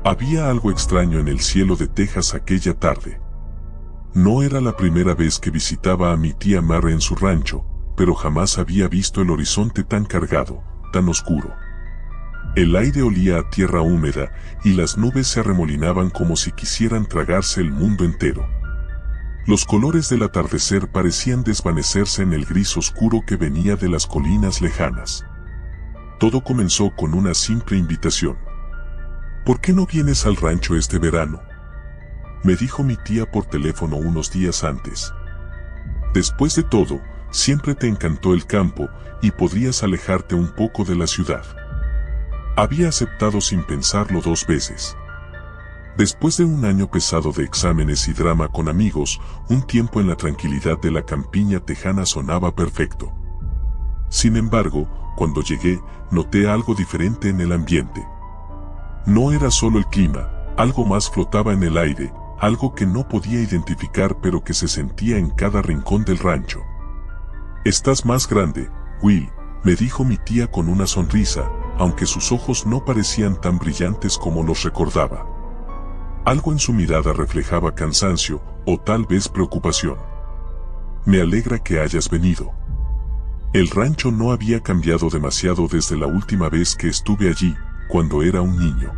Había algo extraño en el cielo de Texas aquella tarde. No era la primera vez que visitaba a mi tía Mary en su rancho, pero jamás había visto el horizonte tan cargado, tan oscuro. El aire olía a tierra húmeda y las nubes se arremolinaban como si quisieran tragarse el mundo entero. Los colores del atardecer parecían desvanecerse en el gris oscuro que venía de las colinas lejanas. Todo comenzó con una simple invitación. ¿Por qué no vienes al rancho este verano?, me dijo mi tía por teléfono unos días antes. Después de todo, siempre te encantó el campo y podrías alejarte un poco de la ciudad. Había aceptado sin pensarlo 2 veces. Después de un año pesado de exámenes y drama con amigos, un tiempo en la tranquilidad de la campiña tejana sonaba perfecto. Sin embargo, cuando llegué, noté algo diferente en el ambiente. No era solo el clima, algo más flotaba en el aire, algo que no podía identificar pero que se sentía en cada rincón del rancho. Estás más grande, Will, me dijo mi tía con una sonrisa, aunque sus ojos no parecían tan brillantes como los recordaba. Algo en su mirada reflejaba cansancio, o tal vez preocupación. Me alegra que hayas venido. El rancho no había cambiado demasiado desde la última vez que estuve allí, cuando era un niño.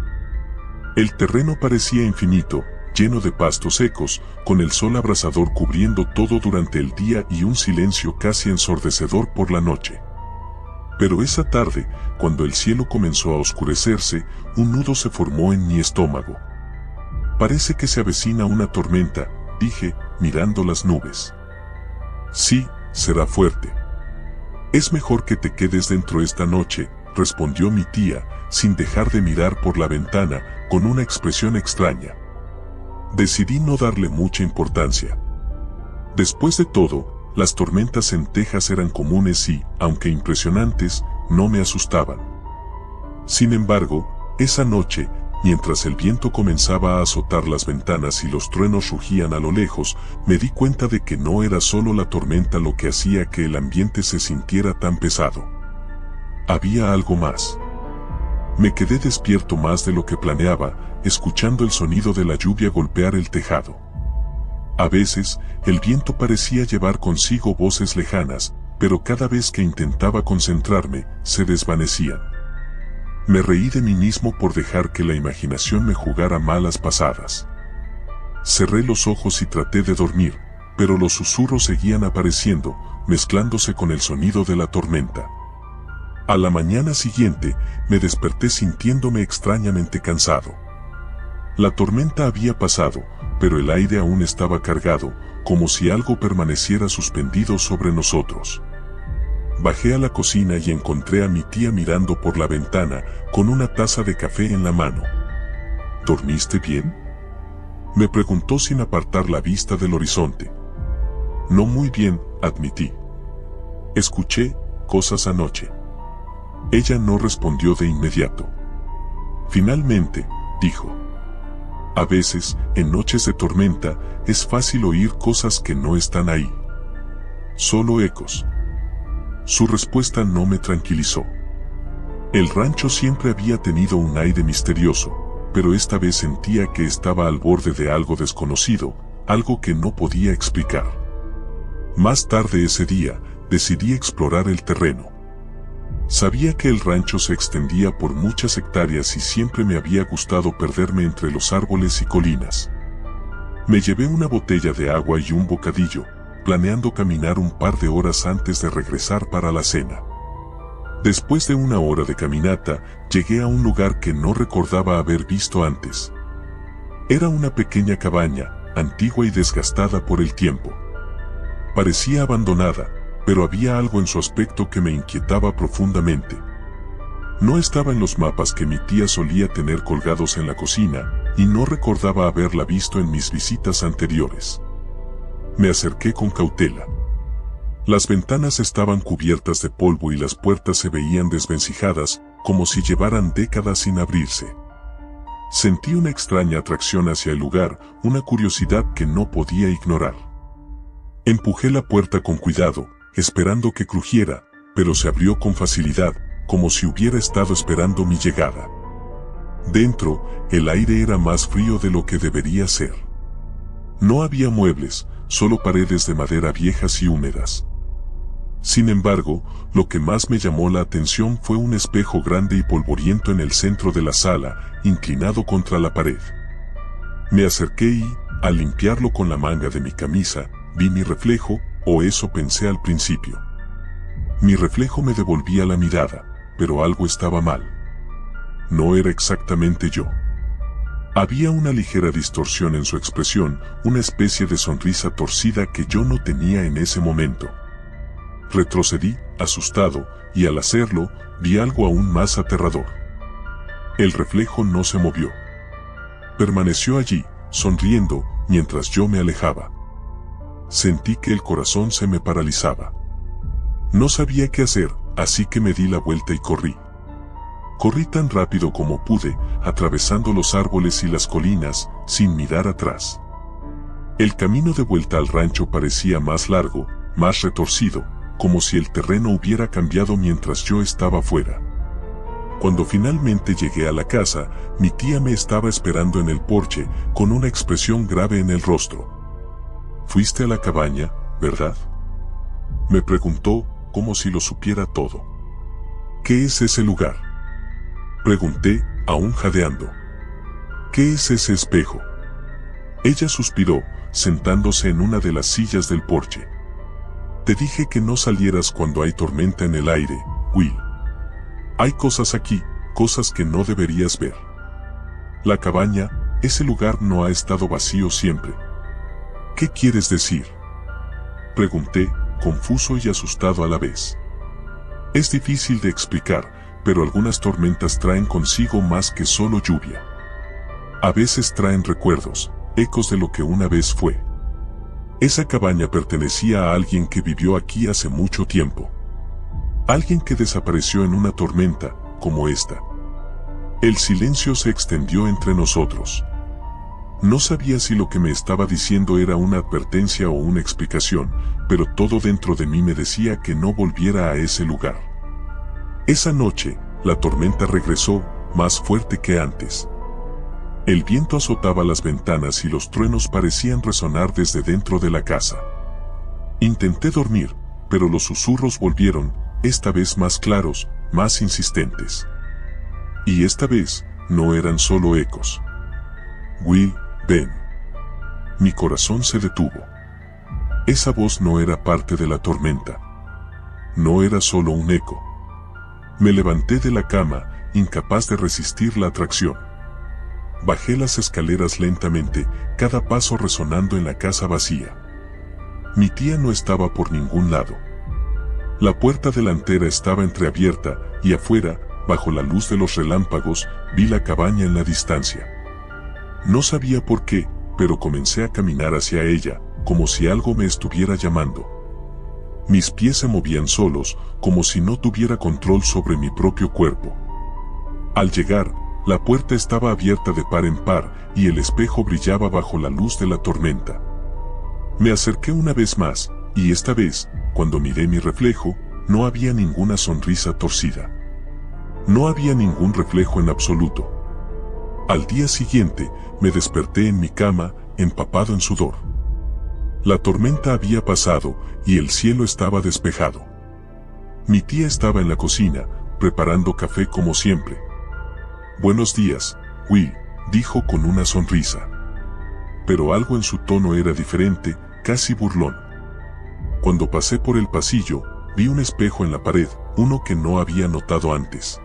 El terreno parecía infinito, lleno de pastos secos, con el sol abrasador cubriendo todo durante el día y un silencio casi ensordecedor por la noche. Pero esa tarde, cuando el cielo comenzó a oscurecerse, un nudo se formó en mi estómago. Parece que se avecina una tormenta, dije, mirando las nubes. Sí, será fuerte. Es mejor que te quedes dentro esta noche, respondió mi tía, sin dejar de mirar por la ventana, con una expresión extraña. Decidí no darle mucha importancia. Después de todo, las tormentas en Texas eran comunes y, aunque impresionantes, no me asustaban. Sin embargo, esa noche, mientras el viento comenzaba a azotar las ventanas y los truenos rugían a lo lejos, me di cuenta de que no era solo la tormenta lo que hacía que el ambiente se sintiera tan pesado. Había algo más. Me quedé despierto más de lo que planeaba, escuchando el sonido de la lluvia golpear el tejado. A veces, el viento parecía llevar consigo voces lejanas, pero cada vez que intentaba concentrarme, se desvanecían. Me reí de mí mismo por dejar que la imaginación me jugara malas pasadas. Cerré los ojos y traté de dormir, pero los susurros seguían apareciendo, mezclándose con el sonido de la tormenta. A la mañana siguiente, me desperté sintiéndome extrañamente cansado. La tormenta había pasado, pero el aire aún estaba cargado, como si algo permaneciera suspendido sobre nosotros. Bajé a la cocina y encontré a mi tía mirando por la ventana, con una taza de café en la mano. ¿Dormiste bien?, me preguntó sin apartar la vista del horizonte. No muy bien, admití. Escuché cosas anoche. Ella no respondió de inmediato. Finalmente, dijo. A veces, en noches de tormenta, es fácil oír cosas que no están ahí. Solo ecos. Su respuesta no me tranquilizó. El rancho siempre había tenido un aire misterioso, pero esta vez sentía que estaba al borde de algo desconocido, algo que no podía explicar. Más tarde ese día, decidí explorar el terreno. Sabía que el rancho se extendía por muchas hectáreas y siempre me había gustado perderme entre los árboles y colinas. Me llevé una botella de agua y un bocadillo, planeando caminar un par de horas antes de regresar para la cena. Después de una hora de caminata, llegué a un lugar que no recordaba haber visto antes. Era una pequeña cabaña, antigua y desgastada por el tiempo. Parecía abandonada, pero había algo en su aspecto que me inquietaba profundamente. No estaba en los mapas que mi tía solía tener colgados en la cocina, y no recordaba haberla visto en mis visitas anteriores. Me acerqué con cautela. Las ventanas estaban cubiertas de polvo y las puertas se veían desvencijadas, como si llevaran décadas sin abrirse. Sentí una extraña atracción hacia el lugar, una curiosidad que no podía ignorar. Empujé la puerta con cuidado, esperando que crujiera, pero se abrió con facilidad, como si hubiera estado esperando mi llegada. Dentro, el aire era más frío de lo que debería ser. No había muebles, solo paredes de madera viejas y húmedas. Sin embargo, lo que más me llamó la atención fue un espejo grande y polvoriento en el centro de la sala, inclinado contra la pared. Me acerqué y, al limpiarlo con la manga de mi camisa, vi mi reflejo, o eso pensé al principio. Mi reflejo me devolvía la mirada, pero algo estaba mal. No era exactamente yo. Había una ligera distorsión en su expresión, una especie de sonrisa torcida que yo no tenía en ese momento. Retrocedí, asustado, y al hacerlo, vi algo aún más aterrador. El reflejo no se movió. Permaneció allí, sonriendo, mientras yo me alejaba. Sentí que el corazón se me paralizaba. No sabía qué hacer, así que me di la vuelta y corrí. Corrí tan rápido como pude, atravesando los árboles y las colinas, sin mirar atrás. El camino de vuelta al rancho parecía más largo, más retorcido, como si el terreno hubiera cambiado mientras yo estaba fuera. Cuando finalmente llegué a la casa, mi tía me estaba esperando en el porche, con una expresión grave en el rostro. «Fuiste a la cabaña, ¿verdad?», me preguntó, como si lo supiera todo. «¿Qué es ese lugar?», pregunté, aún jadeando. «¿Qué es ese espejo?». Ella suspiró, sentándose en una de las sillas del porche. «Te dije que no salieras cuando hay tormenta en el aire, Will. Hay cosas aquí, cosas que no deberías ver. La cabaña, ese lugar no ha estado vacío siempre». «¿Qué quieres decir?», pregunté, confuso y asustado a la vez. Es difícil de explicar, pero algunas tormentas traen consigo más que solo lluvia. A veces traen recuerdos, ecos de lo que una vez fue. Esa cabaña pertenecía a alguien que vivió aquí hace mucho tiempo. Alguien que desapareció en una tormenta, como esta. El silencio se extendió entre nosotros. No sabía si lo que me estaba diciendo era una advertencia o una explicación, pero todo dentro de mí me decía que no volviera a ese lugar. Esa noche, la tormenta regresó, más fuerte que antes. El viento azotaba las ventanas y los truenos parecían resonar desde dentro de la casa. Intenté dormir, pero los susurros volvieron, esta vez más claros, más insistentes. Y esta vez, no eran solo ecos. «Will, ven». Mi corazón se detuvo. Esa voz no era parte de la tormenta. No era solo un eco. Me levanté de la cama, incapaz de resistir la atracción. Bajé las escaleras lentamente, cada paso resonando en la casa vacía. Mi tía no estaba por ningún lado. La puerta delantera estaba entreabierta, y afuera, bajo la luz de los relámpagos, vi la cabaña en la distancia. No sabía por qué, pero comencé a caminar hacia ella, como si algo me estuviera llamando. Mis pies se movían solos, como si no tuviera control sobre mi propio cuerpo. Al llegar, la puerta estaba abierta de par en par, y el espejo brillaba bajo la luz de la tormenta. Me acerqué una vez más, y esta vez, cuando miré mi reflejo, no había ninguna sonrisa torcida. No había ningún reflejo en absoluto. Al día siguiente, me desperté en mi cama, empapado en sudor. La tormenta había pasado, y el cielo estaba despejado. Mi tía estaba en la cocina, preparando café como siempre. «Buenos días, Will», dijo con una sonrisa. Pero algo en su tono era diferente, casi burlón. Cuando pasé por el pasillo, vi un espejo en la pared, uno que no había notado antes.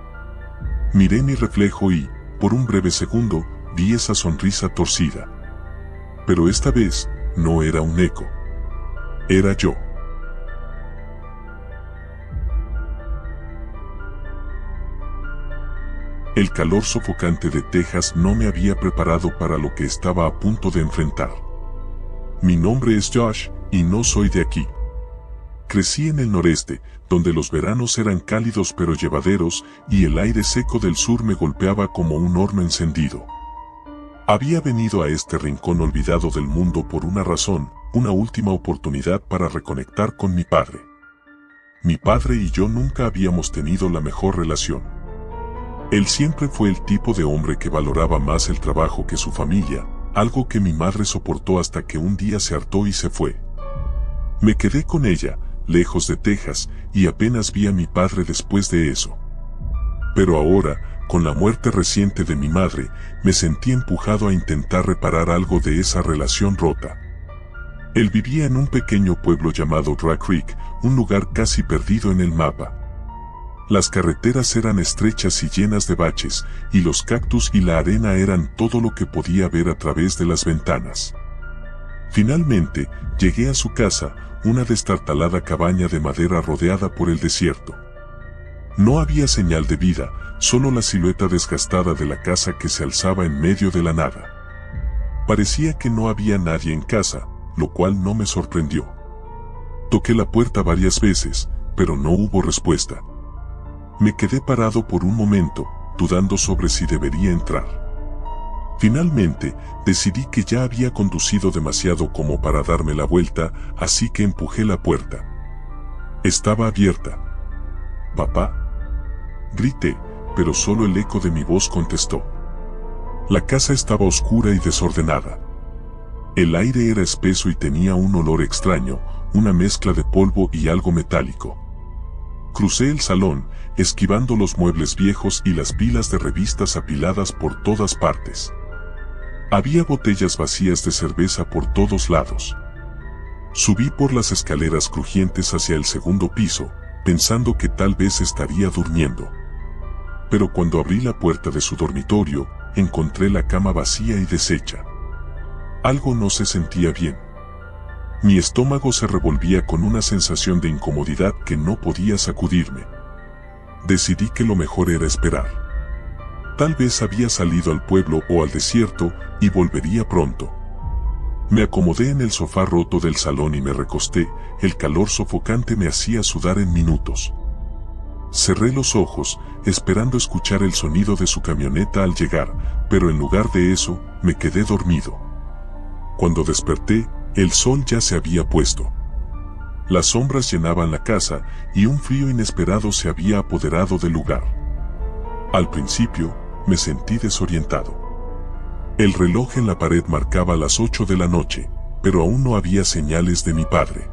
Miré mi reflejo y, por un breve segundo, vi esa sonrisa torcida. Pero esta vez, no era un eco. Era yo. El calor sofocante de Texas no me había preparado para lo que estaba a punto de enfrentar. Mi nombre es Josh, y no soy de aquí. Crecí en el noreste, donde los veranos eran cálidos pero llevaderos, y el aire seco del sur me golpeaba como un horno encendido. Había venido a este rincón olvidado del mundo por una razón, una última oportunidad para reconectar con mi padre. Mi padre y yo nunca habíamos tenido la mejor relación. Él siempre fue el tipo de hombre que valoraba más el trabajo que su familia, algo que mi madre soportó hasta que un día se hartó y se fue. Me quedé con ella, lejos de Texas, y apenas vi a mi padre después de eso. Pero ahora, con la muerte reciente de mi madre, me sentí empujado a intentar reparar algo de esa relación rota. Él vivía en un pequeño pueblo llamado Dry Creek, un lugar casi perdido en el mapa. Las carreteras eran estrechas y llenas de baches, y los cactus y la arena eran todo lo que podía ver a través de las ventanas. Finalmente, llegué a su casa, una destartalada cabaña de madera rodeada por el desierto. No había señal de vida, solo la silueta desgastada de la casa que se alzaba en medio de la nada. Parecía que no había nadie en casa, lo cual no me sorprendió. Toqué la puerta varias veces, pero no hubo respuesta. Me quedé parado por un momento, dudando sobre si debería entrar. Finalmente, decidí que ya había conducido demasiado como para darme la vuelta, así que empujé la puerta. Estaba abierta. «¿Papá?», grité, pero solo el eco de mi voz contestó. La casa estaba oscura y desordenada. El aire era espeso y tenía un olor extraño, una mezcla de polvo y algo metálico. Crucé el salón, esquivando los muebles viejos y las pilas de revistas apiladas por todas partes. Había botellas vacías de cerveza por todos lados. Subí por las escaleras crujientes hacia el segundo piso, pensando que tal vez estaría durmiendo. Pero cuando abrí la puerta de su dormitorio, encontré la cama vacía y deshecha. Algo no se sentía bien. Mi estómago se revolvía con una sensación de incomodidad que no podía sacudirme. Decidí que lo mejor era esperar. Tal vez había salido al pueblo o al desierto y volvería pronto. Me acomodé en el sofá roto del salón y me recosté, el calor sofocante me hacía sudar en minutos. Cerré los ojos, esperando escuchar el sonido de su camioneta al llegar, pero en lugar de eso, me quedé dormido. Cuando desperté, el sol ya se había puesto. Las sombras llenaban la casa y un frío inesperado se había apoderado del lugar. Al principio, me sentí desorientado. El reloj en la pared marcaba las 8 de la noche, pero aún no había señales de mi padre.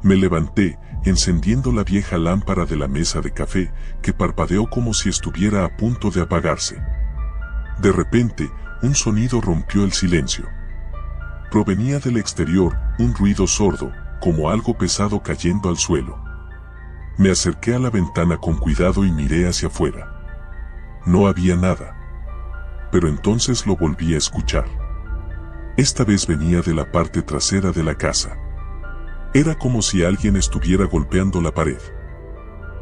Me levanté, encendiendo la vieja lámpara de la mesa de café, que parpadeó como si estuviera a punto de apagarse. De repente, un sonido rompió el silencio. Provenía del exterior, un ruido sordo, como algo pesado cayendo al suelo. Me acerqué a la ventana con cuidado y miré hacia afuera. No había nada. Pero entonces lo volví a escuchar. Esta vez venía de la parte trasera de la casa. Era como si alguien estuviera golpeando la pared.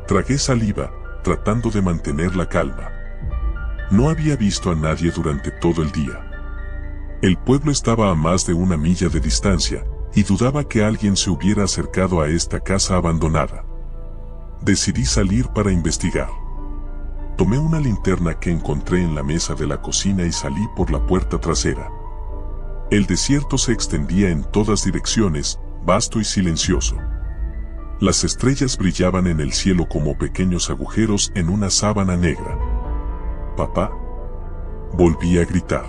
Tragué saliva, tratando de mantener la calma. No había visto a nadie durante todo el día. El pueblo estaba a más de 1 milla de distancia, y dudaba que alguien se hubiera acercado a esta casa abandonada. Decidí salir para investigar. Tomé una linterna que encontré en la mesa de la cocina y salí por la puerta trasera. El desierto se extendía en todas direcciones, vasto y silencioso. Las estrellas brillaban en el cielo como pequeños agujeros en una sábana negra. «Papá», volví a gritar.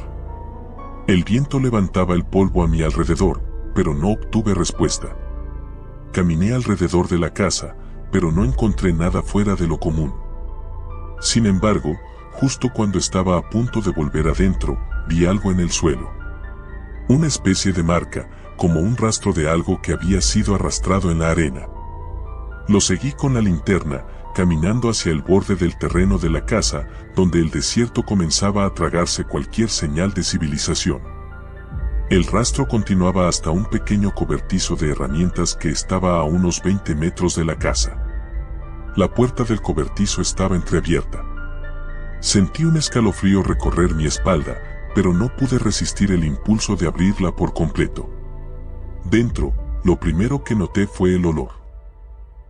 El viento levantaba el polvo a mi alrededor, pero no obtuve respuesta. Caminé alrededor de la casa, pero no encontré nada fuera de lo común. Sin embargo, justo cuando estaba a punto de volver adentro, vi algo en el suelo. Una especie de marca, como un rastro de algo que había sido arrastrado en la arena. Lo seguí con la linterna, caminando hacia el borde del terreno de la casa, donde el desierto comenzaba a tragarse cualquier señal de civilización. El rastro continuaba hasta un pequeño cobertizo de herramientas que estaba a unos 20 metros de la casa. La puerta del cobertizo estaba entreabierta. Sentí un escalofrío recorrer mi espalda, pero no pude resistir el impulso de abrirla por completo. Dentro, lo primero que noté fue el olor.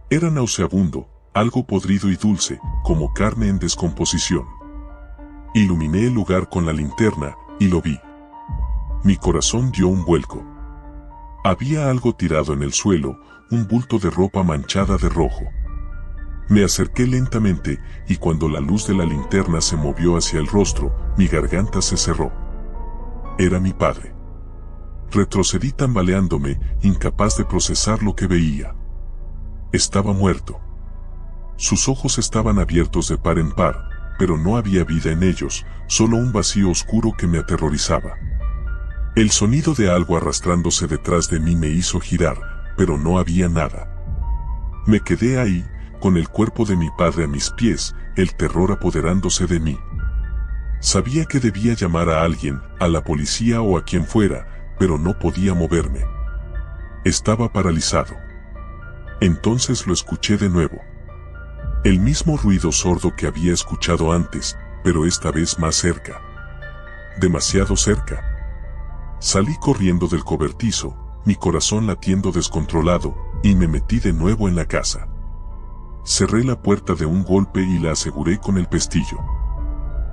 Era nauseabundo, algo podrido y dulce, como carne en descomposición. Iluminé el lugar con la linterna, y lo vi. Mi corazón dio un vuelco. Había algo tirado en el suelo, un bulto de ropa manchada de rojo. Me acerqué lentamente, y cuando la luz de la linterna se movió hacia el rostro, mi garganta se cerró. Era mi padre. Retrocedí tambaleándome, incapaz de procesar lo que veía. Estaba muerto. Sus ojos estaban abiertos de par en par, pero no había vida en ellos, solo un vacío oscuro que me aterrorizaba. El sonido de algo arrastrándose detrás de mí me hizo girar, pero no había nada. Me quedé ahí, con el cuerpo de mi padre a mis pies, el terror apoderándose de mí. Sabía que debía llamar a alguien, a la policía o a quien fuera, pero no podía moverme. Estaba paralizado. Entonces lo escuché de nuevo. El mismo ruido sordo que había escuchado antes, pero esta vez más cerca. Demasiado cerca. Salí corriendo del cobertizo, mi corazón latiendo descontrolado, y me metí de nuevo en la casa. Cerré la puerta de un golpe y la aseguré con el pestillo.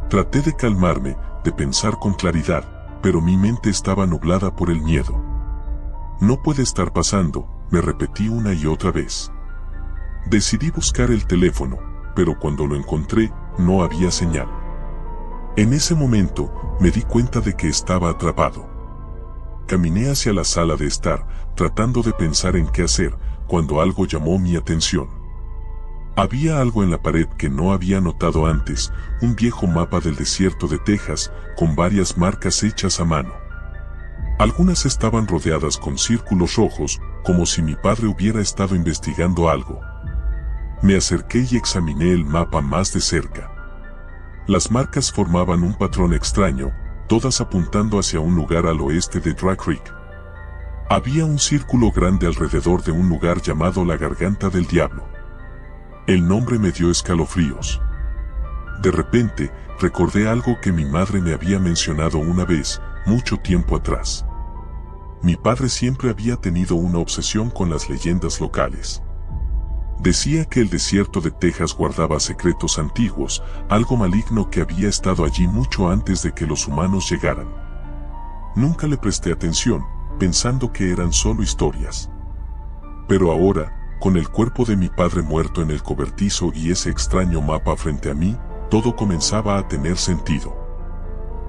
Traté de calmarme, de pensar con claridad, pero mi mente estaba nublada por el miedo. No puede estar pasando, me repetí una y otra vez. Decidí buscar el teléfono, pero cuando lo encontré, no había señal. En ese momento, me di cuenta de que estaba atrapado. Caminé hacia la sala de estar, tratando de pensar en qué hacer, cuando algo llamó mi atención. Había algo en la pared que no había notado antes, un viejo mapa del desierto de Texas, con varias marcas hechas a mano. Algunas estaban rodeadas con círculos rojos, como si mi padre hubiera estado investigando algo. Me acerqué y examiné el mapa más de cerca. Las marcas formaban un patrón extraño, todas apuntando hacia un lugar al oeste de Dry Creek. Había un círculo grande alrededor de un lugar llamado la Garganta del Diablo. El nombre me dio escalofríos. De repente, recordé algo que mi madre me había mencionado una vez, mucho tiempo atrás. Mi padre siempre había tenido una obsesión con las leyendas locales. Decía que el desierto de Texas guardaba secretos antiguos, algo maligno que había estado allí mucho antes de que los humanos llegaran. Nunca le presté atención, pensando que eran solo historias. Pero ahora, con el cuerpo de mi padre muerto en el cobertizo y ese extraño mapa frente a mí, todo comenzaba a tener sentido.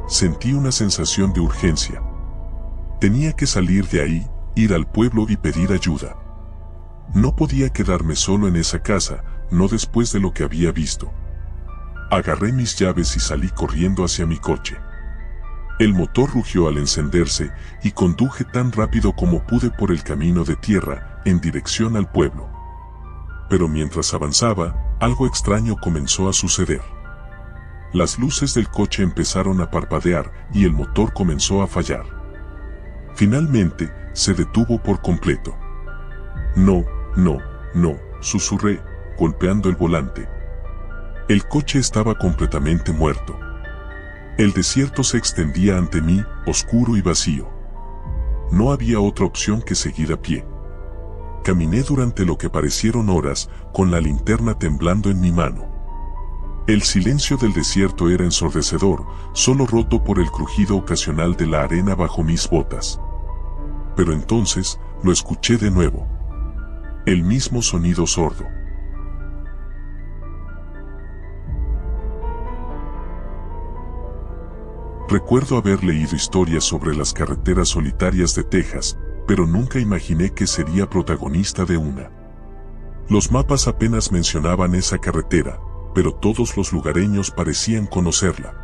Sentí una sensación de urgencia. Tenía que salir de ahí, ir al pueblo y pedir ayuda. No podía quedarme solo en esa casa, no después de lo que había visto. Agarré mis llaves y salí corriendo hacia mi coche. El motor rugió al encenderse y conduje tan rápido como pude por el camino de tierra, en dirección al pueblo. Pero mientras avanzaba, algo extraño comenzó a suceder. Las luces del coche empezaron a parpadear y el motor comenzó a fallar. Finalmente, se detuvo por completo. No, susurré, golpeando el volante. El coche estaba completamente muerto. El desierto se extendía ante mí, oscuro y vacío. No había otra opción que seguir a pie. Caminé durante lo que parecieron horas, con la linterna temblando en mi mano. El silencio del desierto era ensordecedor, solo roto por el crujido ocasional de la arena bajo mis botas. Pero entonces, lo escuché de nuevo. El mismo sonido sordo. Recuerdo haber leído historias sobre las carreteras solitarias de Texas, pero nunca imaginé que sería protagonista de una. Los mapas apenas mencionaban esa carretera, pero todos los lugareños parecían conocerla.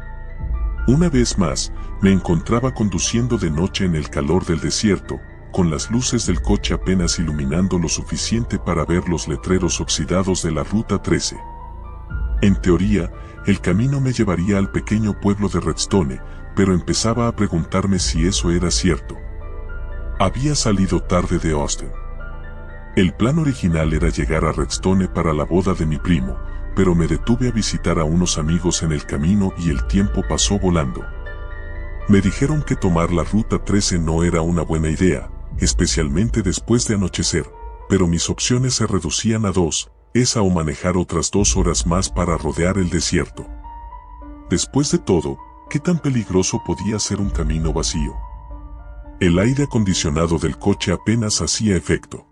Una vez más, me encontraba conduciendo de noche en el calor del desierto, con las luces del coche apenas iluminando lo suficiente para ver los letreros oxidados de la Ruta 13. En teoría, el camino me llevaría al pequeño pueblo de Redstone, pero empezaba a preguntarme si eso era cierto. Había salido tarde de Austin. El plan original era llegar a Redstone para la boda de mi primo, pero me detuve a visitar a unos amigos en el camino y el tiempo pasó volando. Me dijeron que tomar la Ruta 13 no era una buena idea, especialmente después de anochecer, pero mis opciones se reducían a dos, esa o manejar otras 2 horas más para rodear el desierto. Después de todo, ¿qué tan peligroso podía ser un camino vacío? El aire acondicionado del coche apenas hacía efecto.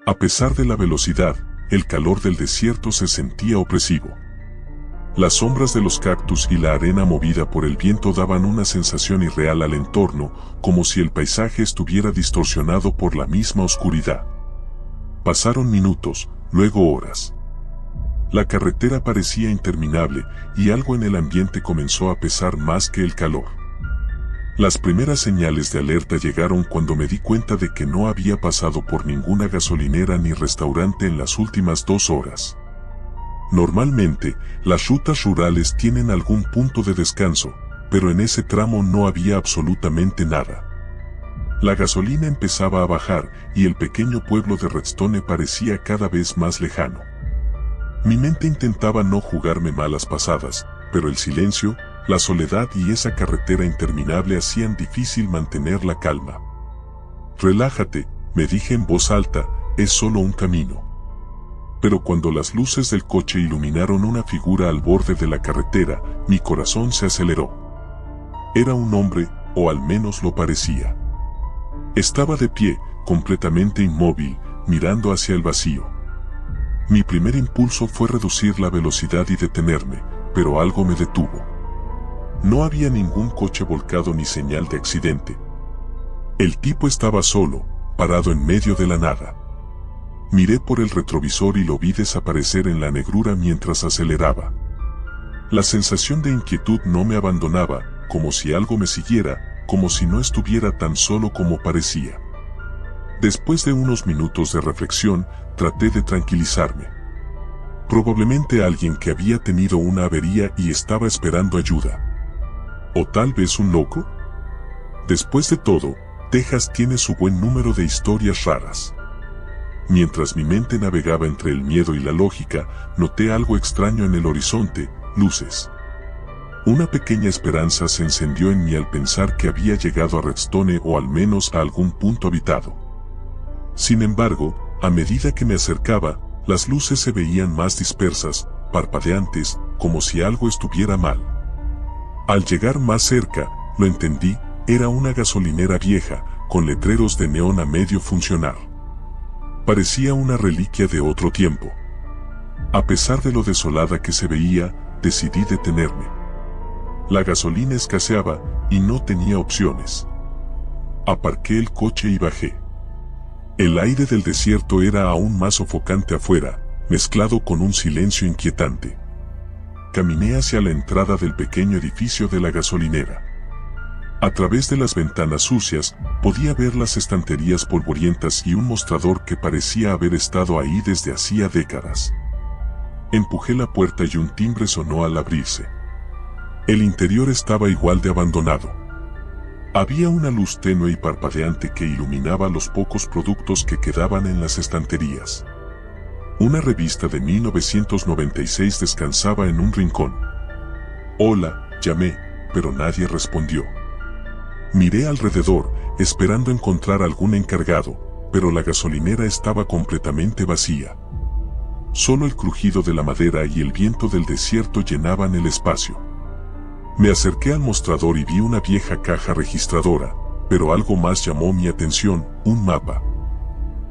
A pesar de la velocidad, el calor del desierto se sentía opresivo. Las sombras de los cactus y la arena movida por el viento daban una sensación irreal al entorno, como si el paisaje estuviera distorsionado por la misma oscuridad. Pasaron minutos, luego horas. La carretera parecía interminable y algo en el ambiente comenzó a pesar más que el calor. Las primeras señales de alerta llegaron cuando me di cuenta de que no había pasado por ninguna gasolinera ni restaurante en las últimas 2 horas. Normalmente, las rutas rurales tienen algún punto de descanso, pero en ese tramo no había absolutamente nada. La gasolina empezaba a bajar y el pequeño pueblo de Redstone parecía cada vez más lejano. Mi mente intentaba no jugarme malas pasadas, pero el silencio, la soledad y esa carretera interminable hacían difícil mantener la calma. Relájate, me dije en voz alta, es solo un camino. Pero cuando las luces del coche iluminaron una figura al borde de la carretera, mi corazón se aceleró. Era un hombre, o al menos lo parecía. Estaba de pie, completamente inmóvil, mirando hacia el vacío. Mi primer impulso fue reducir la velocidad y detenerme, pero algo me detuvo. No había ningún coche volcado ni señal de accidente. El tipo estaba solo, parado en medio de la nada. Miré por el retrovisor y lo vi desaparecer en la negrura mientras aceleraba. La sensación de inquietud no me abandonaba, como si algo me siguiera, como si no estuviera tan solo como parecía. Después de unos minutos de reflexión, traté de tranquilizarme. Probablemente alguien que había tenido una avería y estaba esperando ayuda. ¿O tal vez un loco? Después de todo, Texas tiene su buen número de historias raras. Mientras mi mente navegaba entre el miedo y la lógica, noté algo extraño en el horizonte, luces. Una pequeña esperanza se encendió en mí al pensar que había llegado a Redstone o al menos a algún punto habitado. Sin embargo, a medida que me acercaba, las luces se veían más dispersas, parpadeantes, como si algo estuviera mal. Al llegar más cerca, lo entendí, era una gasolinera vieja, con letreros de neón a medio funcionar. Parecía una reliquia de otro tiempo. A pesar de lo desolada que se veía, decidí detenerme. La gasolina escaseaba y no tenía opciones. Aparqué el coche y bajé. El aire del desierto era aún más sofocante afuera, mezclado con un silencio inquietante. Caminé hacia la entrada del pequeño edificio de la gasolinera. A través de las ventanas sucias, podía ver las estanterías polvorientas y un mostrador que parecía haber estado ahí desde hacía décadas. Empujé la puerta y un timbre sonó al abrirse. El interior estaba igual de abandonado. Había una luz tenue y parpadeante que iluminaba los pocos productos que quedaban en las estanterías. Una revista de 1996 descansaba en un rincón. «Hola», llamé, pero nadie respondió. Miré alrededor, esperando encontrar algún encargado, pero la gasolinera estaba completamente vacía. Solo el crujido de la madera y el viento del desierto llenaban el espacio. Me acerqué al mostrador y vi una vieja caja registradora, pero algo más llamó mi atención, un mapa.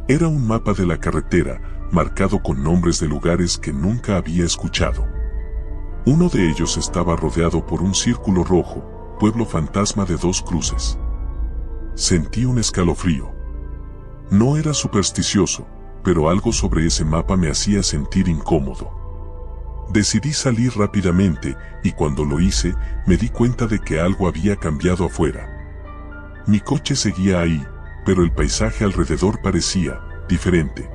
Era un mapa de la carretera, marcado con nombres de lugares que nunca había escuchado. Uno de ellos estaba rodeado por un círculo rojo, pueblo fantasma de 2 cruces. Sentí un escalofrío. No era supersticioso, pero algo sobre ese mapa me hacía sentir incómodo. Decidí salir rápidamente, y cuando lo hice, me di cuenta de que algo había cambiado afuera. Mi coche seguía ahí, pero el paisaje alrededor parecía diferente.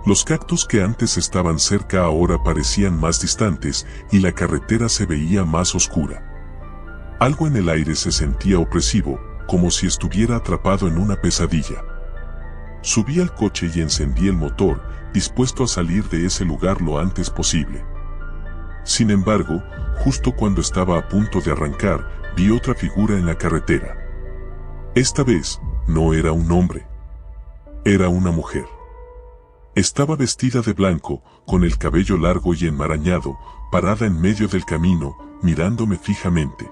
Los cactus que antes estaban cerca ahora parecían más distantes, y la carretera se veía más oscura. Algo en el aire se sentía opresivo, como si estuviera atrapado en una pesadilla. Subí al coche y encendí el motor, dispuesto a salir de ese lugar lo antes posible. Sin embargo, justo cuando estaba a punto de arrancar, vi otra figura en la carretera. Esta vez, no era un hombre. Era una mujer. Estaba vestida de blanco, con el cabello largo y enmarañado, parada en medio del camino, mirándome fijamente.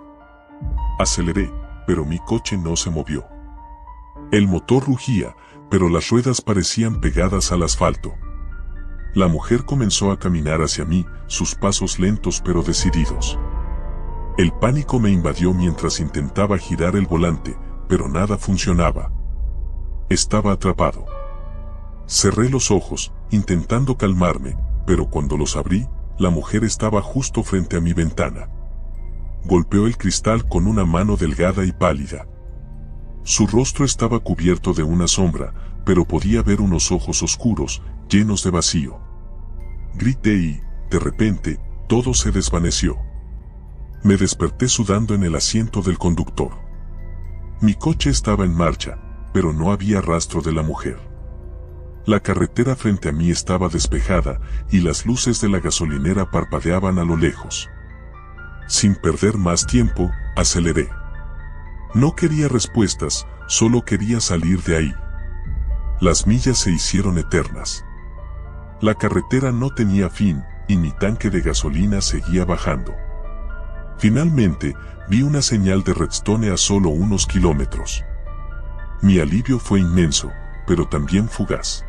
Aceleré, pero mi coche no se movió. El motor rugía, pero las ruedas parecían pegadas al asfalto. La mujer comenzó a caminar hacia mí, sus pasos lentos pero decididos. El pánico me invadió mientras intentaba girar el volante, pero nada funcionaba. Estaba atrapado. Cerré los ojos, intentando calmarme, pero cuando los abrí, la mujer estaba justo frente a mi ventana. Golpeó el cristal con una mano delgada y pálida. Su rostro estaba cubierto de una sombra, pero podía ver unos ojos oscuros, llenos de vacío. Grité y, de repente, todo se desvaneció. Me desperté sudando en el asiento del conductor. Mi coche estaba en marcha, pero no había rastro de la mujer. La carretera frente a mí estaba despejada y las luces de la gasolinera parpadeaban a lo lejos. Sin perder más tiempo, aceleré. No quería respuestas, solo quería salir de ahí. Las millas se hicieron eternas. La carretera no tenía fin y mi tanque de gasolina seguía bajando. Finalmente, vi una señal de Redstone a solo unos kilómetros. Mi alivio fue inmenso, pero también fugaz.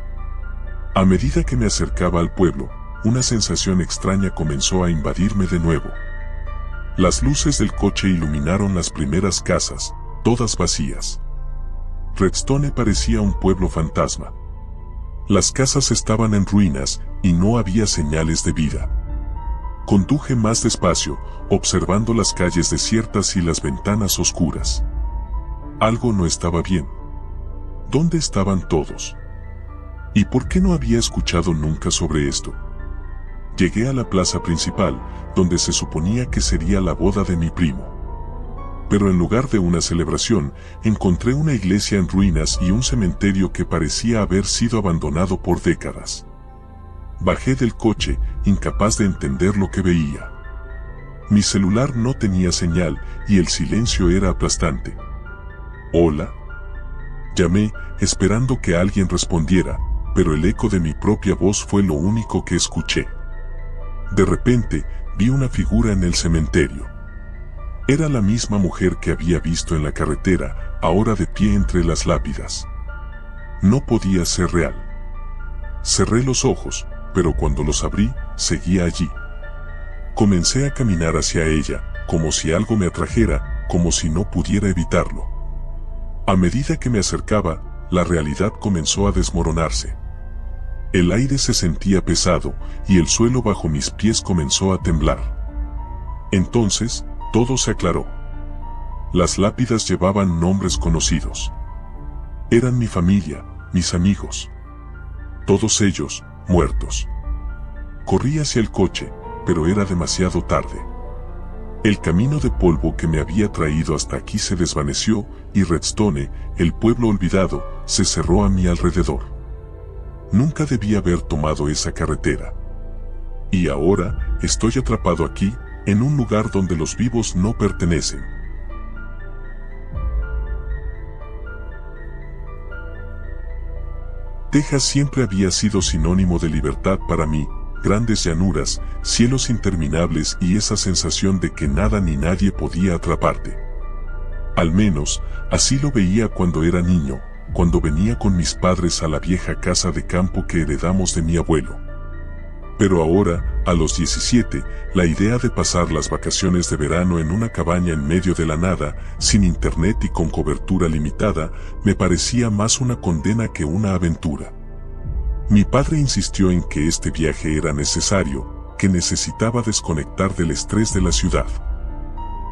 A medida que me acercaba al pueblo, una sensación extraña comenzó a invadirme de nuevo. Las luces del coche iluminaron las primeras casas, todas vacías. Redstone parecía un pueblo fantasma. Las casas estaban en ruinas y no había señales de vida. Conduje más despacio, observando las calles desiertas y las ventanas oscuras. Algo no estaba bien. ¿Dónde estaban todos? ¿Y por qué no había escuchado nunca sobre esto? Llegué a la plaza principal, donde se suponía que sería la boda de mi primo. Pero en lugar de una celebración, encontré una iglesia en ruinas y un cementerio que parecía haber sido abandonado por décadas. Bajé del coche, incapaz de entender lo que veía. Mi celular no tenía señal y el silencio era aplastante. «Hola». Llamé, esperando que alguien respondiera, pero el eco de mi propia voz fue lo único que escuché. De repente, vi una figura en el cementerio. Era la misma mujer que había visto en la carretera, ahora de pie entre las lápidas. No podía ser real. Cerré los ojos, pero cuando los abrí, seguía allí. Comencé a caminar hacia ella, como si algo me atrajera, como si no pudiera evitarlo. A medida que me acercaba, la realidad comenzó a desmoronarse. El aire se sentía pesado, y el suelo bajo mis pies comenzó a temblar. Entonces, todo se aclaró. Las lápidas llevaban nombres conocidos. Eran mi familia, mis amigos. Todos ellos, muertos. Corrí hacia el coche, pero era demasiado tarde. El camino de polvo que me había traído hasta aquí se desvaneció, y Redstone, el pueblo olvidado, se cerró a mi alrededor. Nunca debí haber tomado esa carretera. Y ahora, estoy atrapado aquí, en un lugar donde los vivos no pertenecen. Texas siempre había sido sinónimo de libertad para mí, grandes llanuras, cielos interminables y esa sensación de que nada ni nadie podía atraparte. Al menos, así lo veía cuando era niño, cuando venía con mis padres a la vieja casa de campo que heredamos de mi abuelo. Pero ahora, a los 17, la idea de pasar las vacaciones de verano en una cabaña en medio de la nada, sin internet y con cobertura limitada, me parecía más una condena que una aventura. Mi padre insistió en que este viaje era necesario, que necesitaba desconectar del estrés de la ciudad.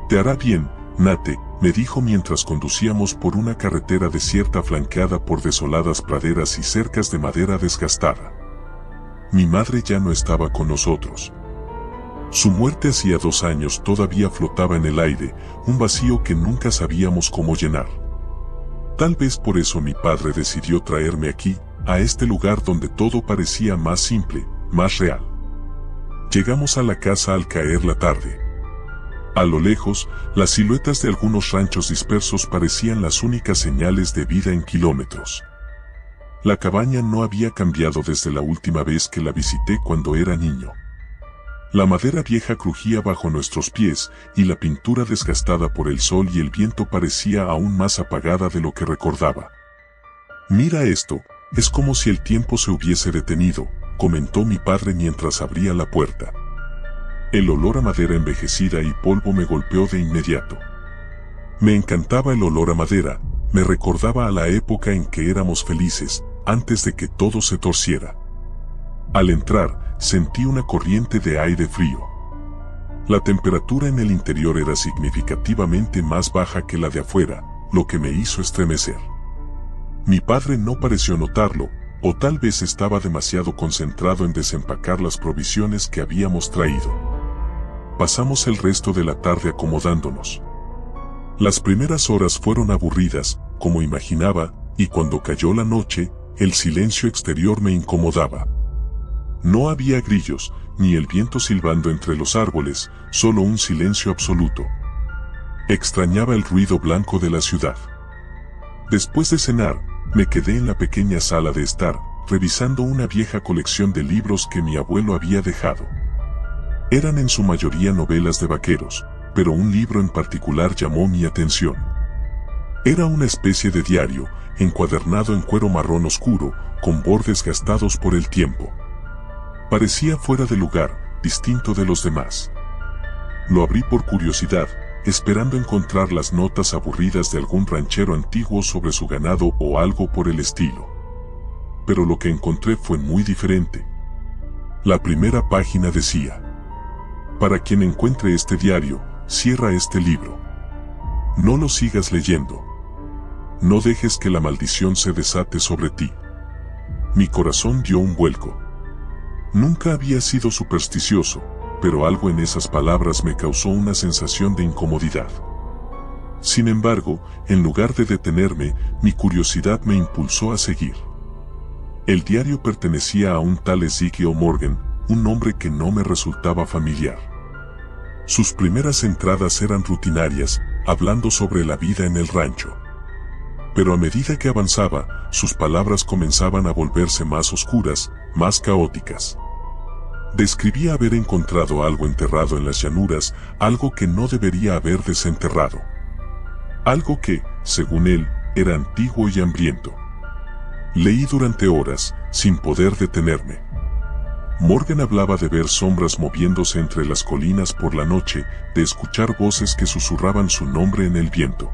«Te hará bien, Nate», me dijo mientras conducíamos por una carretera desierta flanqueada por desoladas praderas y cercas de madera desgastada. Mi madre ya no estaba con nosotros. Su muerte hacía 2 años todavía flotaba en el aire, un vacío que nunca sabíamos cómo llenar. Tal vez por eso mi padre decidió traerme aquí, a este lugar donde todo parecía más simple, más real. Llegamos a la casa al caer la tarde. A lo lejos, las siluetas de algunos ranchos dispersos parecían las únicas señales de vida en kilómetros. La cabaña no había cambiado desde la última vez que la visité cuando era niño. La madera vieja crujía bajo nuestros pies y la pintura desgastada por el sol y el viento parecía aún más apagada de lo que recordaba. Mira esto, es como si el tiempo se hubiese detenido, comentó mi padre mientras abría la puerta. El olor a madera envejecida y polvo me golpeó de inmediato. Me encantaba el olor a madera, me recordaba a la época en que éramos felices, antes de que todo se torciera. Al entrar, sentí una corriente de aire frío. La temperatura en el interior era significativamente más baja que la de afuera, lo que me hizo estremecer. Mi padre no pareció notarlo, o tal vez estaba demasiado concentrado en desempacar las provisiones que habíamos traído. Pasamos el resto de la tarde acomodándonos. Las primeras horas fueron aburridas, como imaginaba, y cuando cayó la noche, el silencio exterior me incomodaba. No había grillos, ni el viento silbando entre los árboles, solo un silencio absoluto. Extrañaba el ruido blanco de la ciudad. Después de cenar, me quedé en la pequeña sala de estar, revisando una vieja colección de libros que mi abuelo había dejado. Eran en su mayoría novelas de vaqueros, pero un libro en particular llamó mi atención. Era una especie de diario, encuadernado en cuero marrón oscuro, con bordes gastados por el tiempo. Parecía fuera de lugar, distinto de los demás. Lo abrí por curiosidad, esperando encontrar las notas aburridas de algún ranchero antiguo sobre su ganado o algo por el estilo. Pero lo que encontré fue muy diferente. La primera página decía: para quien encuentre este diario, cierra este libro. No lo sigas leyendo. No dejes que la maldición se desate sobre ti. Mi corazón dio un vuelco. Nunca había sido supersticioso, pero algo en esas palabras me causó una sensación de incomodidad. Sin embargo, en lugar de detenerme, mi curiosidad me impulsó a seguir. El diario pertenecía a un tal Ezekiel Morgan, un nombre que no me resultaba familiar. Sus primeras entradas eran rutinarias, hablando sobre la vida en el rancho. Pero a medida que avanzaba, sus palabras comenzaban a volverse más oscuras, más caóticas. Describía haber encontrado algo enterrado en las llanuras, algo que no debería haber desenterrado. Algo que, según él, era antiguo y hambriento. Leí durante horas, sin poder detenerme. Morgan hablaba de ver sombras moviéndose entre las colinas por la noche, de escuchar voces que susurraban su nombre en el viento.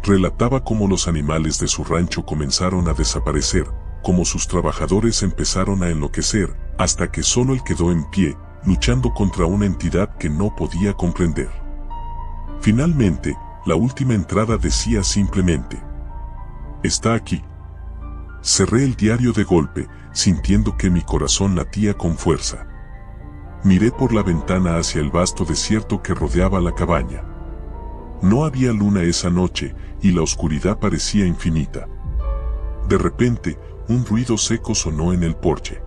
Relataba cómo los animales de su rancho comenzaron a desaparecer, cómo sus trabajadores empezaron a enloquecer, hasta que solo él quedó en pie, luchando contra una entidad que no podía comprender. Finalmente, la última entrada decía simplemente: está aquí. Cerré el diario de golpe, sintiendo que mi corazón latía con fuerza. Miré por la ventana hacia el vasto desierto que rodeaba la cabaña. No había luna esa noche, y la oscuridad parecía infinita. De repente, un ruido seco sonó en el porche.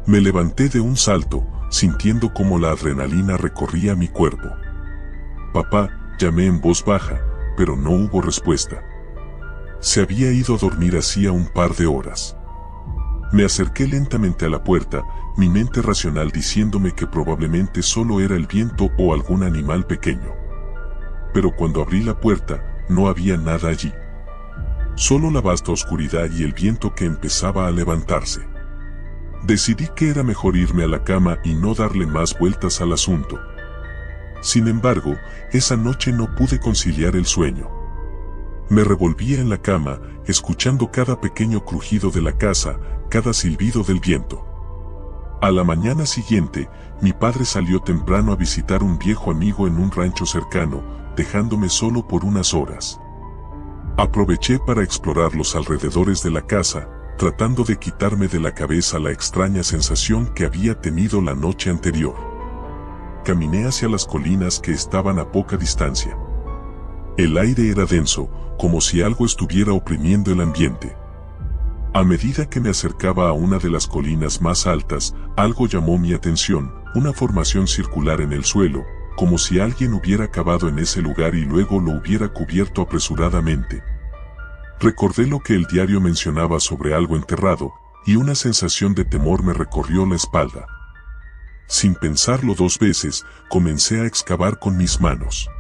Me levanté de un salto, sintiendo como la adrenalina recorría mi cuerpo. Papá, llamé en voz baja, pero no hubo respuesta. Se había ido a dormir hacía un par de horas. Me acerqué lentamente a la puerta, mi mente racional diciéndome que probablemente solo era el viento o algún animal pequeño. Pero cuando abrí la puerta, no había nada allí. Solo la vasta oscuridad y el viento que empezaba a levantarse. Decidí que era mejor irme a la cama y no darle más vueltas al asunto. Sin embargo, esa noche no pude conciliar el sueño. Me revolvía en la cama, escuchando cada pequeño crujido de la casa, cada silbido del viento. A la mañana siguiente, mi padre salió temprano a visitar un viejo amigo en un rancho cercano, dejándome solo por unas horas. Aproveché para explorar los alrededores de la casa, tratando de quitarme de la cabeza la extraña sensación que había tenido la noche anterior. Caminé hacia las colinas que estaban a poca distancia. El aire era denso, como si algo estuviera oprimiendo el ambiente. A medida que me acercaba a una de las colinas más altas, algo llamó mi atención, una formación circular en el suelo, como si alguien hubiera cavado en ese lugar y luego lo hubiera cubierto apresuradamente. Recordé lo que el diario mencionaba sobre algo enterrado, y una sensación de temor me recorrió la espalda. Sin pensarlo dos veces, comencé a excavar con mis manos.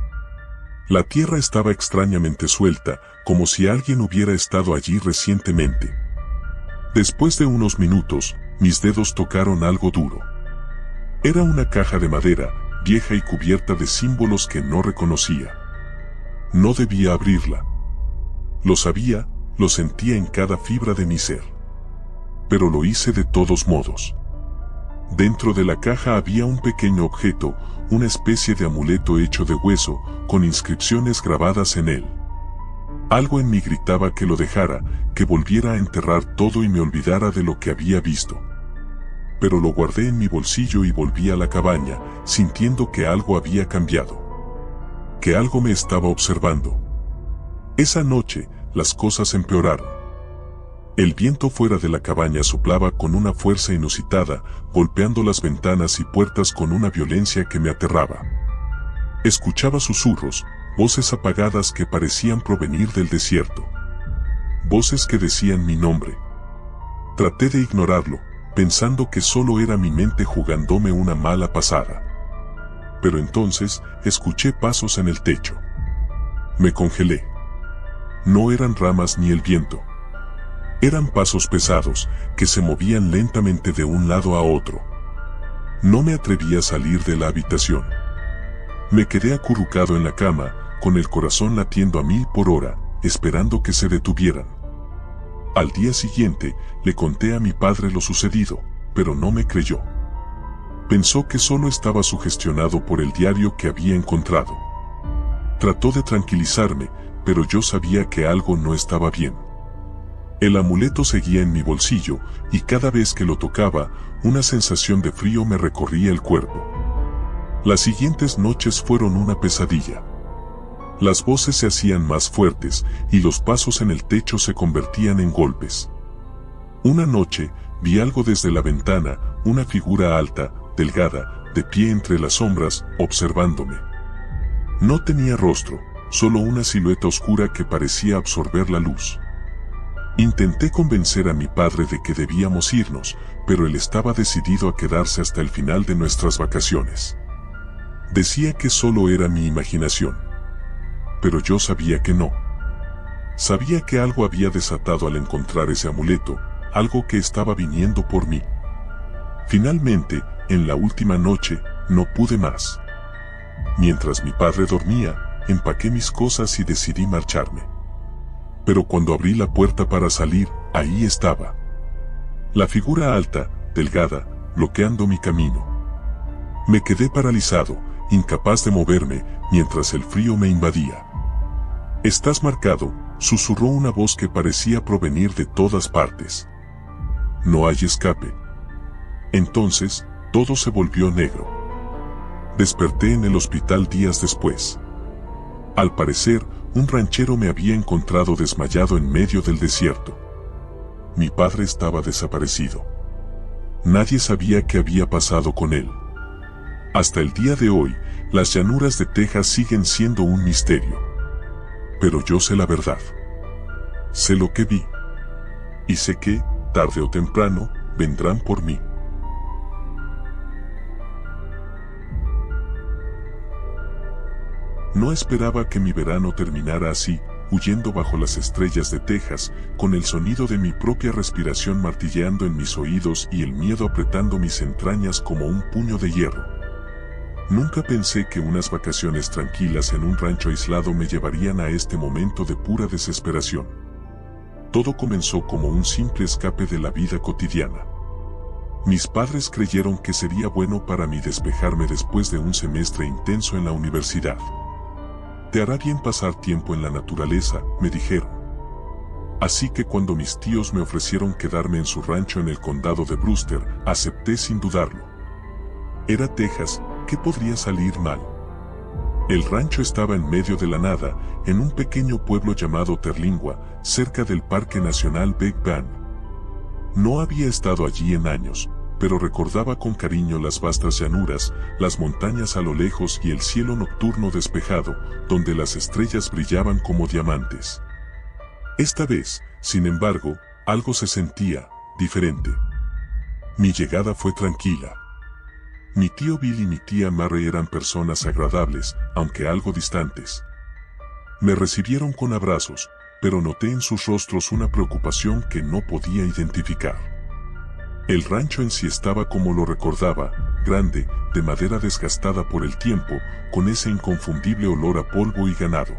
La tierra estaba extrañamente suelta, como si alguien hubiera estado allí recientemente. Después de unos minutos, mis dedos tocaron algo duro. Era una caja de madera, vieja y cubierta de símbolos que no reconocía. No debía abrirla. Lo sabía, lo sentía en cada fibra de mi ser. Pero lo hice de todos modos. Dentro de la caja había un pequeño objeto, una especie de amuleto hecho de hueso, con inscripciones grabadas en él. Algo en mí gritaba que lo dejara, que volviera a enterrar todo y me olvidara de lo que había visto. Pero lo guardé en mi bolsillo y volví a la cabaña, sintiendo que algo había cambiado. Que algo me estaba observando. Esa noche, las cosas empeoraron. El viento fuera de la cabaña soplaba con una fuerza inusitada, golpeando las ventanas y puertas con una violencia que me aterraba. Escuchaba susurros, voces apagadas que parecían provenir del desierto. Voces que decían mi nombre. Traté de ignorarlo, pensando que solo era mi mente jugándome una mala pasada. Pero entonces, escuché pasos en el techo. Me congelé. No eran ramas ni el viento. Eran pasos pesados, que se movían lentamente de un lado a otro. No me atreví a salir de la habitación. Me quedé acurrucado en la cama, con el corazón latiendo a 1000 por hora, esperando que se detuvieran. Al día siguiente, le conté a mi padre lo sucedido, pero no me creyó. Pensó que solo estaba sugestionado por el diario que había encontrado. Trató de tranquilizarme, pero yo sabía que algo no estaba bien. El amuleto seguía en mi bolsillo, y cada vez que lo tocaba, una sensación de frío me recorría el cuerpo. Las siguientes noches fueron una pesadilla. Las voces se hacían más fuertes, y los pasos en el techo se convertían en golpes. Una noche, vi algo desde la ventana, una figura alta, delgada, de pie entre las sombras, observándome. No tenía rostro, solo una silueta oscura que parecía absorber la luz. Intenté convencer a mi padre de que debíamos irnos, pero él estaba decidido a quedarse hasta el final de nuestras vacaciones. Decía que solo era mi imaginación. Pero yo sabía que no. Sabía que algo había desatado al encontrar ese amuleto, algo que estaba viniendo por mí. Finalmente, en la última noche, no pude más. Mientras mi padre dormía, empaqué mis cosas y decidí marcharme. Pero cuando abrí la puerta para salir, ahí estaba. La figura alta, delgada, bloqueando mi camino. Me quedé paralizado, incapaz de moverme, mientras el frío me invadía. «Estás marcado», susurró una voz que parecía provenir de todas partes. «No hay escape». Entonces, todo se volvió negro. Desperté en el hospital días después. Al parecer, un ranchero me había encontrado desmayado en medio del desierto. Mi padre estaba desaparecido. Nadie sabía qué había pasado con él. Hasta el día de hoy, las llanuras de Texas siguen siendo un misterio. Pero yo sé la verdad. Sé lo que vi. Y sé que, tarde o temprano, vendrán por mí. No esperaba que mi verano terminara así, huyendo bajo las estrellas de Texas, con el sonido de mi propia respiración martilleando en mis oídos y el miedo apretando mis entrañas como un puño de hierro. Nunca pensé que unas vacaciones tranquilas en un rancho aislado me llevarían a este momento de pura desesperación. Todo comenzó como un simple escape de la vida cotidiana. Mis padres creyeron que sería bueno para mí despejarme después de un semestre intenso en la universidad. «Te hará bien pasar tiempo en la naturaleza», me dijeron. Así que cuando mis tíos me ofrecieron quedarme en su rancho en el condado de Brewster, acepté sin dudarlo. Era Texas, ¿qué podría salir mal? El rancho estaba en medio de la nada, en un pequeño pueblo llamado Terlingua, cerca del Parque Nacional Big Bend. No había estado allí en años, pero recordaba con cariño las vastas llanuras, las montañas a lo lejos y el cielo nocturno despejado, donde las estrellas brillaban como diamantes. Esta vez, sin embargo, algo se sentía diferente. Mi llegada fue tranquila. Mi tío Bill y mi tía Mary eran personas agradables, aunque algo distantes. Me recibieron con abrazos, pero noté en sus rostros una preocupación que no podía identificar. El rancho en sí estaba como lo recordaba, grande, de madera desgastada por el tiempo, con ese inconfundible olor a polvo y ganado.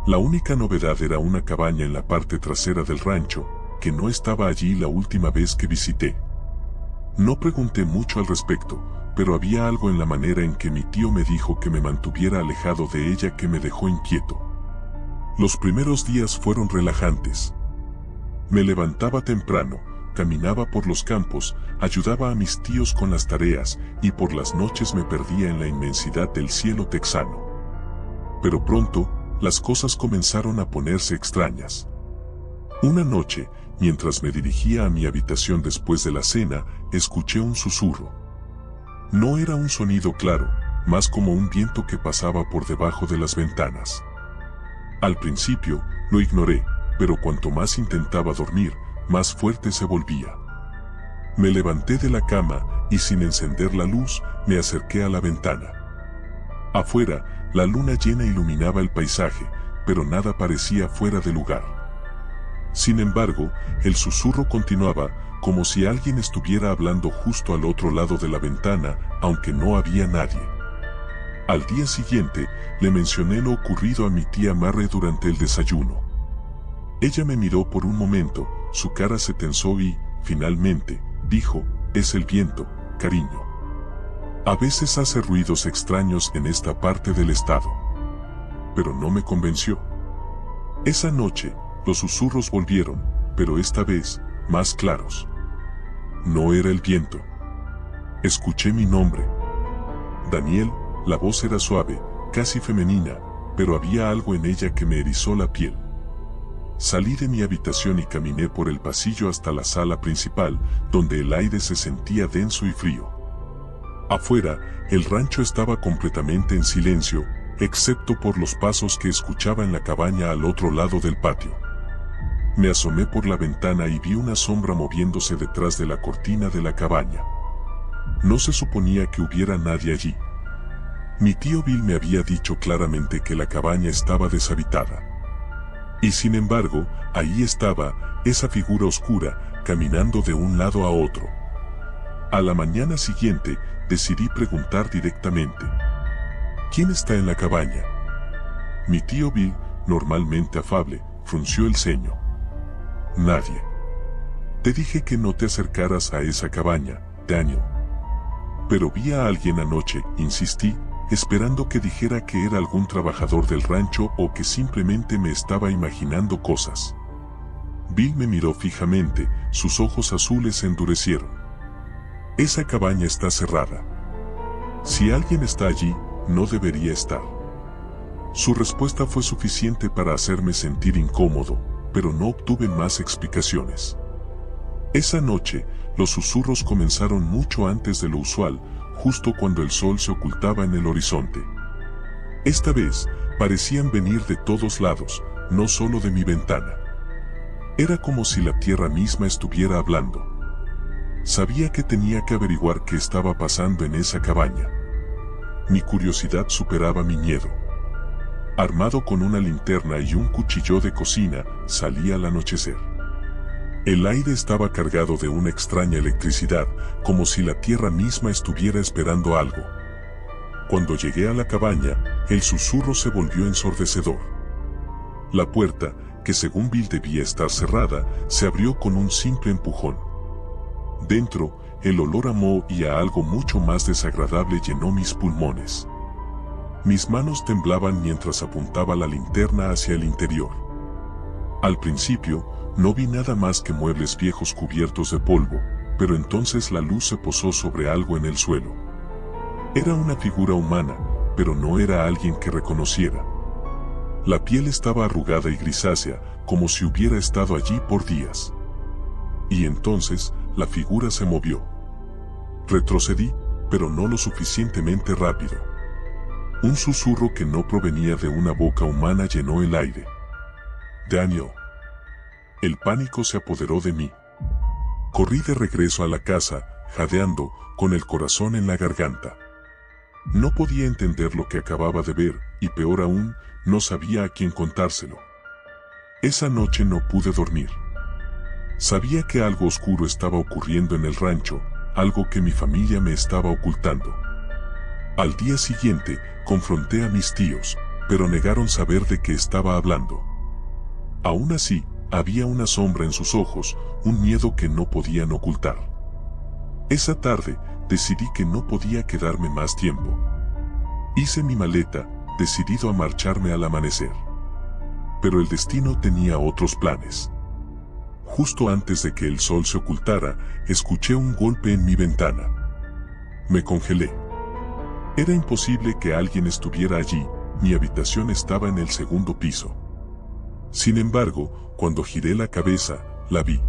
La única novedad era una cabaña en la parte trasera del rancho, que no estaba allí la última vez que visité. No pregunté mucho al respecto, pero había algo en la manera en que mi tío me dijo que me mantuviera alejado de ella que me dejó inquieto. Los primeros días fueron relajantes. Me levantaba temprano, caminaba por los campos, ayudaba a mis tíos con las tareas y por las noches me perdía en la inmensidad del cielo texano. Pero pronto, las cosas comenzaron a ponerse extrañas. Una noche, mientras me dirigía a mi habitación después de la cena, escuché un susurro. No era un sonido claro, más como un viento que pasaba por debajo de las ventanas. Al principio, lo ignoré, pero cuanto más intentaba dormir, más fuerte se volvía. Me levanté de la cama y sin encender la luz, me acerqué a la ventana. Afuera, la luna llena iluminaba el paisaje, pero nada parecía fuera de lugar. Sin embargo, el susurro continuaba, como si alguien estuviera hablando justo al otro lado de la ventana, aunque no había nadie. Al día siguiente, le mencioné lo ocurrido a mi tía Marre durante el desayuno. Ella me miró por un momento, su cara se tensó y, finalmente, dijo, «Es el viento, cariño. A veces hace ruidos extraños en esta parte del estado». Pero no me convenció. Esa noche, los susurros volvieron, pero esta vez, más claros. No era el viento. Escuché mi nombre. Daniel, la voz era suave, casi femenina, pero había algo en ella que me erizó la piel. Salí de mi habitación y caminé por el pasillo hasta la sala principal, donde el aire se sentía denso y frío. Afuera, el rancho estaba completamente en silencio, excepto por los pasos que escuchaba en la cabaña al otro lado del patio. Me asomé por la ventana y vi una sombra moviéndose detrás de la cortina de la cabaña. No se suponía que hubiera nadie allí. Mi tío Bill me había dicho claramente que la cabaña estaba deshabitada. Y sin embargo, ahí estaba, esa figura oscura, caminando de un lado a otro. A la mañana siguiente, decidí preguntar directamente. ¿Quién está en la cabaña? Mi tío Bill, normalmente afable, frunció el ceño. Nadie. Te dije que no te acercaras a esa cabaña, Daniel. Pero vi a alguien anoche, insistí, esperando que dijera que era algún trabajador del rancho o que simplemente me estaba imaginando cosas. Bill me miró fijamente, sus ojos azules se endurecieron. Esa cabaña está cerrada. Si alguien está allí, no debería estar. Su respuesta fue suficiente para hacerme sentir incómodo, pero no obtuve más explicaciones. Esa noche, los susurros comenzaron mucho antes de lo usual, justo cuando el sol se ocultaba en el horizonte. Esta vez, parecían venir de todos lados, no solo de mi ventana. Era como si la tierra misma estuviera hablando. Sabía que tenía que averiguar qué estaba pasando en esa cabaña. Mi curiosidad superaba mi miedo. Armado con una linterna y un cuchillo de cocina, salí al anochecer. El aire estaba cargado de una extraña electricidad, como si la tierra misma estuviera esperando algo. Cuando llegué a la cabaña, el susurro se volvió ensordecedor. La puerta, que según Bill debía estar cerrada, se abrió con un simple empujón. Dentro, el olor a moho y a algo mucho más desagradable llenó mis pulmones. Mis manos temblaban mientras apuntaba la linterna hacia el interior. Al principio, no vi nada más que muebles viejos cubiertos de polvo, pero entonces la luz se posó sobre algo en el suelo. Era una figura humana, pero no era alguien que reconociera. La piel estaba arrugada y grisácea, como si hubiera estado allí por días. Y entonces, la figura se movió. Retrocedí, pero no lo suficientemente rápido. Un susurro que no provenía de una boca humana llenó el aire. Daniel. El pánico se apoderó de mí. Corrí de regreso a la casa, jadeando, con el corazón en la garganta. No podía entender lo que acababa de ver, y peor aún, no sabía a quién contárselo. Esa noche no pude dormir. Sabía que algo oscuro estaba ocurriendo en el rancho, algo que mi familia me estaba ocultando. Al día siguiente, confronté a mis tíos, pero negaron saber de qué estaba hablando. Aún así, había una sombra en sus ojos, un miedo que no podían ocultar. Esa tarde, decidí que no podía quedarme más tiempo. Hice mi maleta, decidido a marcharme al amanecer. Pero el destino tenía otros planes. Justo antes de que el sol se ocultara, escuché un golpe en mi ventana. Me congelé. Era imposible que alguien estuviera allí, mi habitación estaba en el segundo piso. Sin embargo, cuando giré la cabeza, la vi.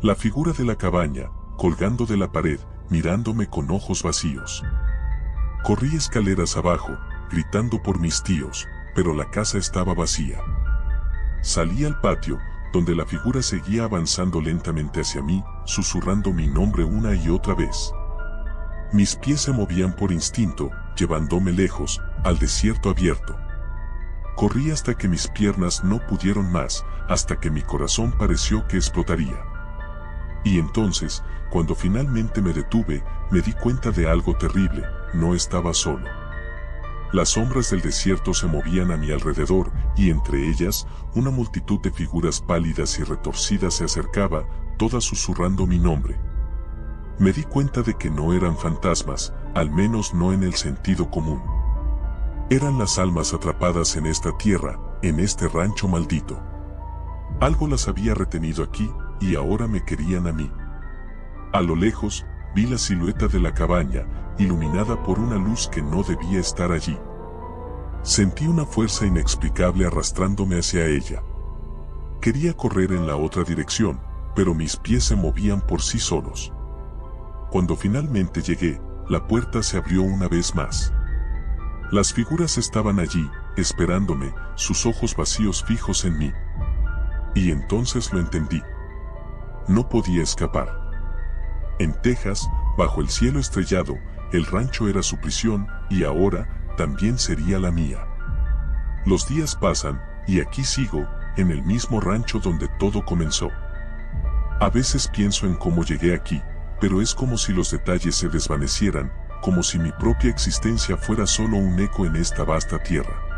La figura de la cabaña, colgando de la pared, mirándome con ojos vacíos. Corrí escaleras abajo, gritando por mis tíos, pero la casa estaba vacía. Salí al patio, donde la figura seguía avanzando lentamente hacia mí, susurrando mi nombre una y otra vez. Mis pies se movían por instinto, llevándome lejos, al desierto abierto. Corrí hasta que mis piernas no pudieron más, hasta que mi corazón pareció que explotaría. Y entonces, cuando finalmente me detuve, me di cuenta de algo terrible, no estaba solo. Las sombras del desierto se movían a mi alrededor, y entre ellas, una multitud de figuras pálidas y retorcidas se acercaba, todas susurrando mi nombre. Me di cuenta de que no eran fantasmas, al menos no en el sentido común. Eran las almas atrapadas en esta tierra, en este rancho maldito. Algo las había retenido aquí, y ahora me querían a mí. A lo lejos, vi la silueta de la cabaña, iluminada por una luz que no debía estar allí. Sentí una fuerza inexplicable arrastrándome hacia ella. Quería correr en la otra dirección, pero mis pies se movían por sí solos. Cuando finalmente llegué, la puerta se abrió una vez más. Las figuras estaban allí, esperándome, sus ojos vacíos fijos en mí. Y entonces lo entendí. No podía escapar. En Texas, bajo el cielo estrellado, el rancho era su prisión, y ahora, también sería la mía. Los días pasan, y aquí sigo, en el mismo rancho donde todo comenzó. A veces pienso en cómo llegué aquí, pero es como si los detalles se desvanecieran, como si mi propia existencia fuera solo un eco en esta vasta tierra.